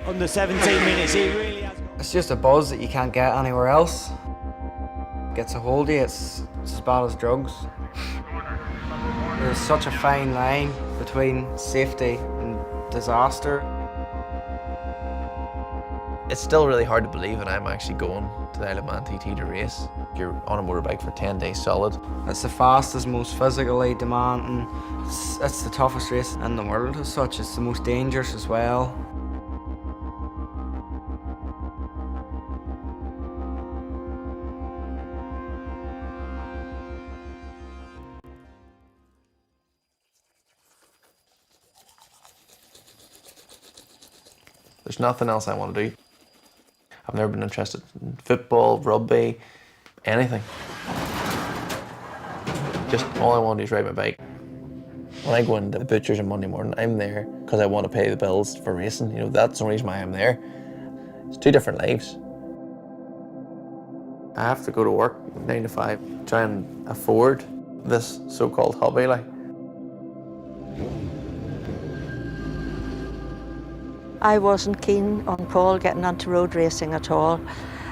under 17 minutes. He really has. It's just a buzz that you can't get anywhere else. Gets a hold of you, it's as bad as drugs. There's such a fine line between safety and disaster. It's still really hard to believe that I'm actually going to the Isle of Man TT to race. You're on a motorbike for 10 days solid. It's the fastest, most physically demanding. It's the toughest race in the world as such. It's the most dangerous as well. There's nothing else I want to do. I've never been interested in football, rugby, anything. Just all I want to do is ride my bike. When I go into the butcher's on Monday morning, I'm there because I want to pay the bills for racing. You know, that's the reason why I'm there. It's two different lives. I have to go to work 9 to 5, try and afford this so-called hobby. I wasn't keen on Paul getting onto road racing at all.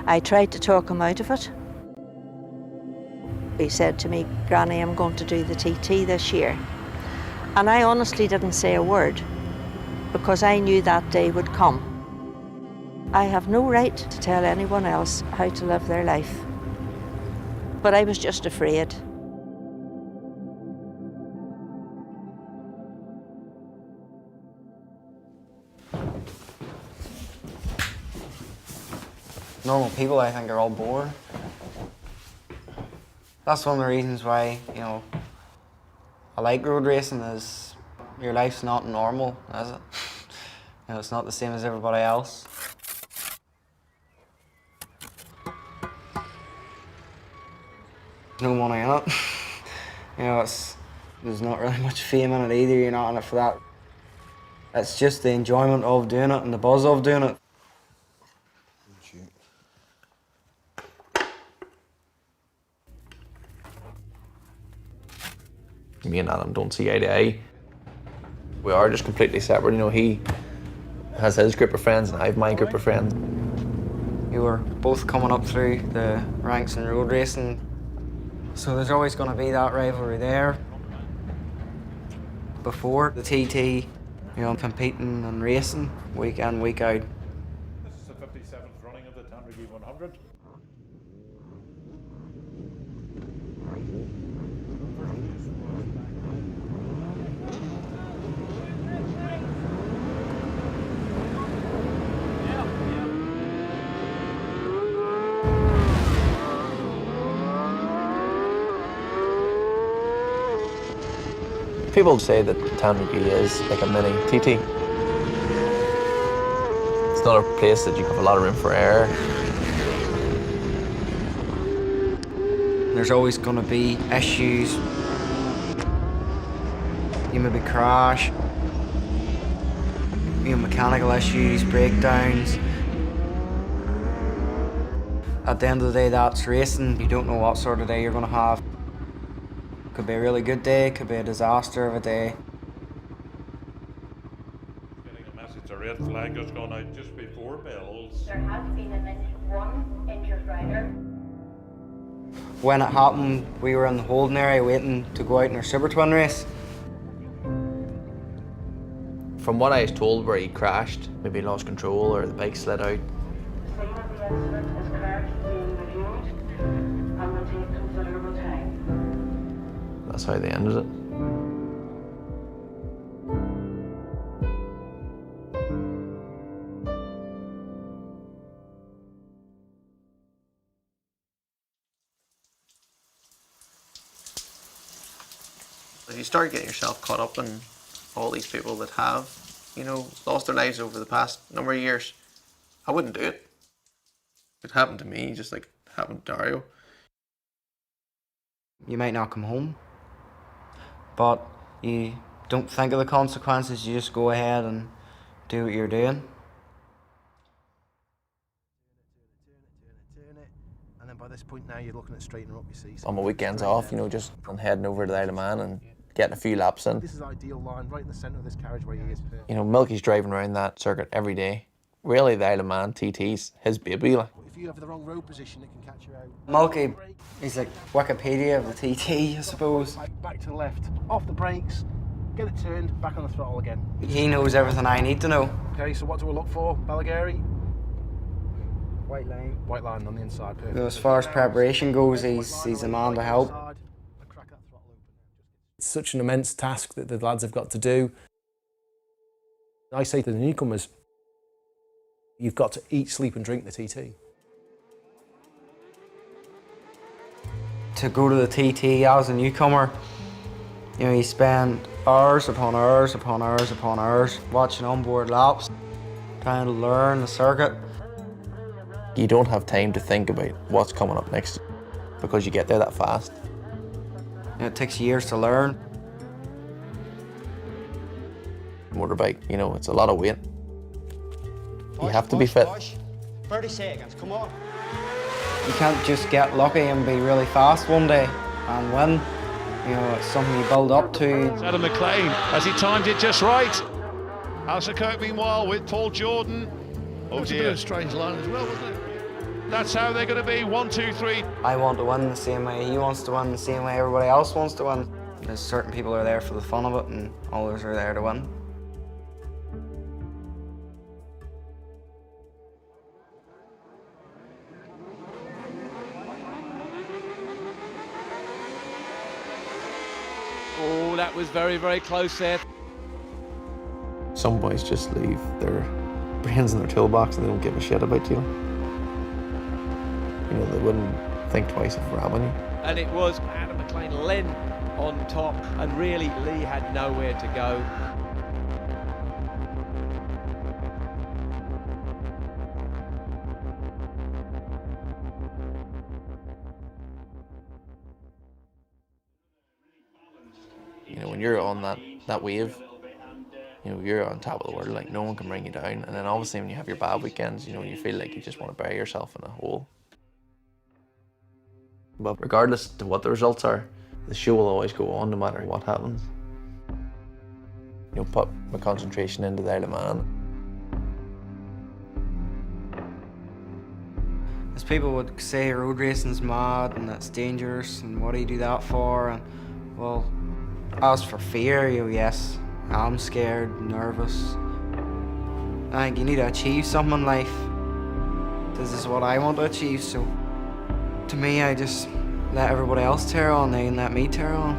I tried to talk him out of it. He said to me, "Granny, I'm going to do the TT this year." And I honestly didn't say a word because I knew that day would come. I have no right to tell anyone else how to live their life. But I was just afraid. Normal people, I think, are all bored. That's one of the reasons why, I like road racing is your life's not normal, is it? It's not the same as everybody else. No money in it. There's not really much fame in it either. You're not in it for that. It's just the enjoyment of doing it and the buzz of doing it. Me and Adam don't see eye to eye. We are just completely separate. He has his group of friends and I have my group of friends. We were both coming up through the ranks in road racing, so there's always going to be that rivalry there. Before the TT, competing and racing week in, week out. This is the 57th running of the Tandragee 100. People say that Tandragee is like a mini TT. It's not a place that you have a lot of room for error. There's always going to be issues. You maybe crash. Mechanical issues, breakdowns. At the end of the day, that's racing. You don't know what sort of day you're going to have. Could be a really good day, could be a disaster of a day. Getting a message, a red flag has gone out just before bells. There has been one injured rider. When it happened, we were in the holding area waiting to go out in our Super Twin race. From what I was told, where he crashed, maybe he lost control or the bike slid out. The scene of the accident is currently being reviewed and will take considerable time. That's how they ended it. If you start getting yourself caught up in all these people that have, lost their lives over the past number of years, I wouldn't do it. It happened to me, just like it happened to Dario. You might not come home, but you don't think of the consequences, you just go ahead and do what you're doing. And then by this point now you're looking at straightening up, you see. On my weekends off, just I'm heading over to the Isle of Man and getting a few laps in. This is ideal line, right in the centre of this carriageway is perfect. Milky's driving around that circuit every day, Really, the Isle of Man TT's his baby. Like. If you have the wrong road position, it can catch you out. Mulkey, he's like Wikipedia of the TT, I suppose. Back to the left, off the brakes, get it turned, back on the throttle again. He knows everything I need to know. Okay, so what do we look for, Balagari? White line. White line on the inside, perfect. As far as preparation goes, he's a man to help. It's such an immense task that the lads have got to do. I say to the newcomers, you've got to eat, sleep and drink the TT. To go to the TT as a newcomer, you know, you spend hours upon hours upon hours upon hours watching onboard laps, trying to learn the circuit. You don't have time to think about what's coming up next because you get there that fast. You know, it takes years to learn. Motorbike, you know, it's a lot of weight. You have to be fit. 30 seconds, come on. You can't just get lucky and be really fast one day and win. You know, it's something you build up to. Adam McLean, has he timed it just right? Alistair Kirk meanwhile with Paul Jordan. Oh That's a bit of a strange line as well, wasn't it? That's how they're going to be. 1, 2, 3. I want to win the same way he wants to win, the same way everybody else wants to win. There's certain people are there for the fun of it and others are there to win. Oh, that was very, very close there. Some boys just leave their brains in their toolbox and they don't give a shit about you. You know, they wouldn't think twice of ramming you. And it was Adam McLean Len on top, and really Lee had nowhere to go. You know, when you're on that wave, you know, you're on top of the world, like no one can bring you down. And then obviously when you have your bad weekends, you know, you feel like you just want to bury yourself in a hole. But regardless to what the results are, the show will always go on no matter what happens. You know, put my concentration into the Isle of Man. As people would say road racing's mad and it's dangerous and what do you do that for? And well, as for fear, you know, yes, I'm scared, nervous. I think you need to achieve something in life. This is what I want to achieve, so to me I just let everybody else tear on, they can let me tear on.